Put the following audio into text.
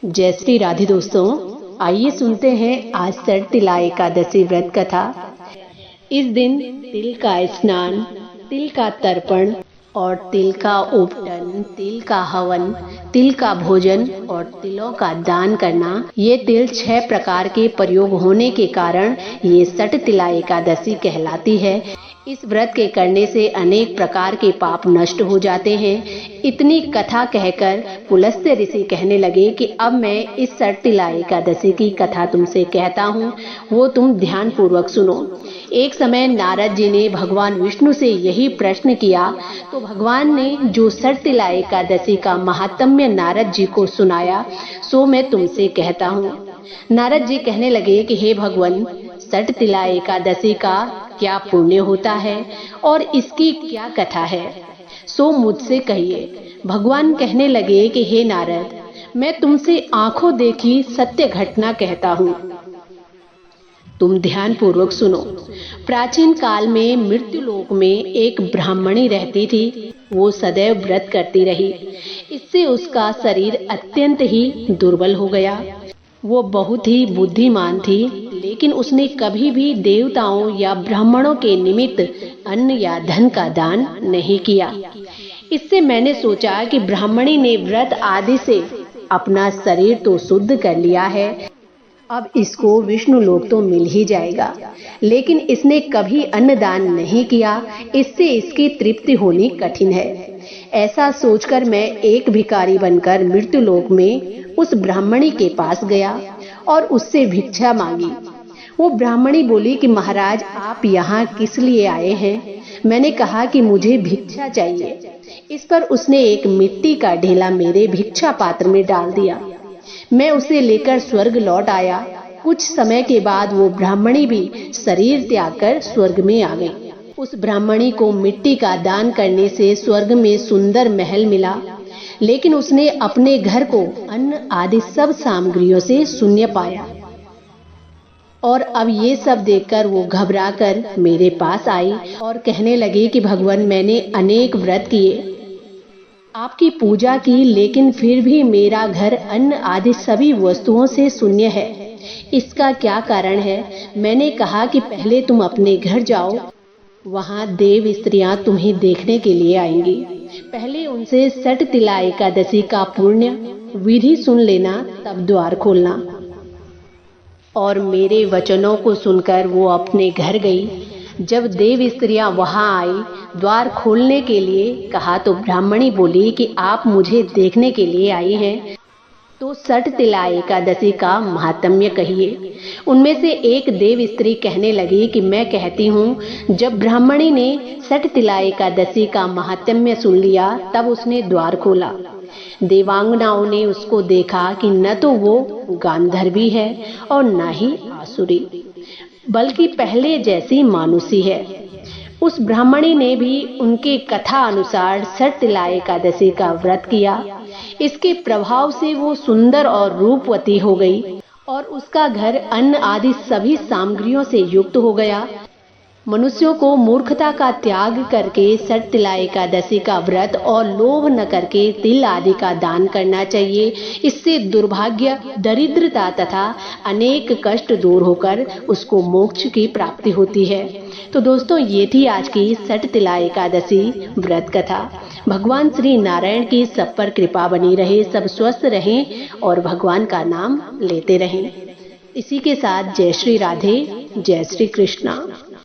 जय श्री राधे दोस्तों, आइए सुनते हैं आज सट तिला एकादशी व्रत कथा। इस दिन तिल का स्नान, तिल का तर्पण और तिल का उपटन, तिल का हवन, तिल का भोजन और तिलों का दान करना, ये तिल 6 प्रकार के प्रयोग होने के कारण ये सट तिला एकादशी कहलाती है। इस व्रत के करने से अनेक प्रकार के पाप नष्ट हो जाते हैं। इतनी कथा कहकर पुलस्त्य ऋषि कहने लगे कि अब मैं इस सट तिला एकादशी की कथा तुमसे कहता हूँ, वो तुम ध्यान पूर्वक सुनो। एक समय नारद जी ने भगवान विष्णु से यही प्रश्न किया, तो भगवान ने जो सट तिला एकादशी का महात्म्य नारद जी को सुनाया, सो मैं तुमसे कहता हूँ। नारद जी कहने लगे कि हे भगवान, सट तिला एकादशी का क्या पुण्य होता है और इसकी क्या कथा है, सो मुझसे कहिए। भगवान कहने लगे कि हे नारद, मैं तुमसे आंखों देखी सत्य घटना कहता हूँ, तुम ध्यान पूर्वक सुनो। प्राचीन काल में मृत्युलोक में एक ब्राह्मणी रहती थी। वो सदैव व्रत करती रही। इससे उसका शरीर अत्यंत ही दुर्बल हो गया। वो बहुत ही बुद्धिमान थी, लेकिन उसने कभी भी देवताओं या ब्राह्मणों के निमित्त अन्न या धन का दान नहीं किया। इससे मैंने सोचा कि ब्राह्मणी ने व्रत आदि से अपना शरीर तो शुद्ध कर लिया है, अब इसको विष्णु लोक तो मिल ही जाएगा, लेकिन इसने कभी अन्न दान नहीं किया। इससे इसकी तृप्ति होनी कठिन है। ऐसा सोचकर मैं एक भिखारी बनकर मृत्युलोक में उस ब्राह्मणी के पास गया और उससे भिक्षा मांगी। वो ब्राह्मणी बोली कि महाराज, आप यहाँ किस लिए आए हैं? मैंने कहा कि मुझे भिक्षा चाहिए। इस पर उसने एक मिट्टी का ढेला मेरे भिक्षा पात्र में डाल दिया। मैं उसे लेकर स्वर्ग लौट आया। कुछ समय के बाद वो ब्राह्मणी भी शरीर त्याग कर स्वर्ग में आ गई। उस ब्राह्मणी को मिट्टी का दान करने से स्वर्ग में सुंदर महल मिला, लेकिन उसने अपने घर को अन्न आदि सब सामग्रियों से शून्य पाया। और अब ये सब देखकर वो घबराकर मेरे पास आई और कहने लगी कि भगवान, मैंने अनेक व्रत किए, आपकी पूजा की, लेकिन फिर भी मेरा घर अन्न आदि सभी वस्तुओं से शून्य है। इसका क्या कारण है? मैंने कहा कि पहले तुम अपने घर जाओ, वहाँ देव स्त्रियां तुम्हें देखने के लिए आएंगी। पहले उनसे सट तिला एकादशी का पुण्य विधि सुन लेना, तब द्वार खोलना। और मेरे वचनों को सुनकर वो अपने घर गई। जब देव स्त्रियां वहां आई द्वार खोलने के लिए कहा, तो ब्राह्मणी बोली कि आप मुझे देखने के लिए आई हैं, तो सट तिला एकादशी का महात्म्य कहिए। उनमें से एक देव स्त्री कहने लगी कि मैं कहती हूँ, जब ब्राह्मणी ने सट तिला एकादशी का महात्म्य सुन लिया, तब उसने द्वार खोला। देवांगनाओं ने उसको देखा कि न तो वो गांधर्वी है और न ही आसुरी, बल्कि पहले जैसी मानुषी है। उस ब्राह्मणी ने भी उनके कथा अनुसार सट तिला एकादशी का व्रत किया। इसके प्रभाव से वो सुंदर और रूपवती हो गई और उसका घर अन्न आदि सभी सामग्रियों से युक्त हो गया। मनुष्यों को मूर्खता का त्याग करके सट तिला एकादशी का व्रत और लोभ न करके तिल आदि का दान करना चाहिए। इससे दुर्भाग्य, दरिद्रता तथा अनेक कष्ट दूर होकर उसको मोक्ष की प्राप्ति होती है। तो दोस्तों, ये थी आज की सट तिला एकादशी व्रत कथा। भगवान श्री नारायण की सब पर कृपा बनी रहे, सब स्वस्थ रहें और भगवान का नाम लेते रहें। इसी के साथ जय श्री राधे, जय श्री कृष्णा।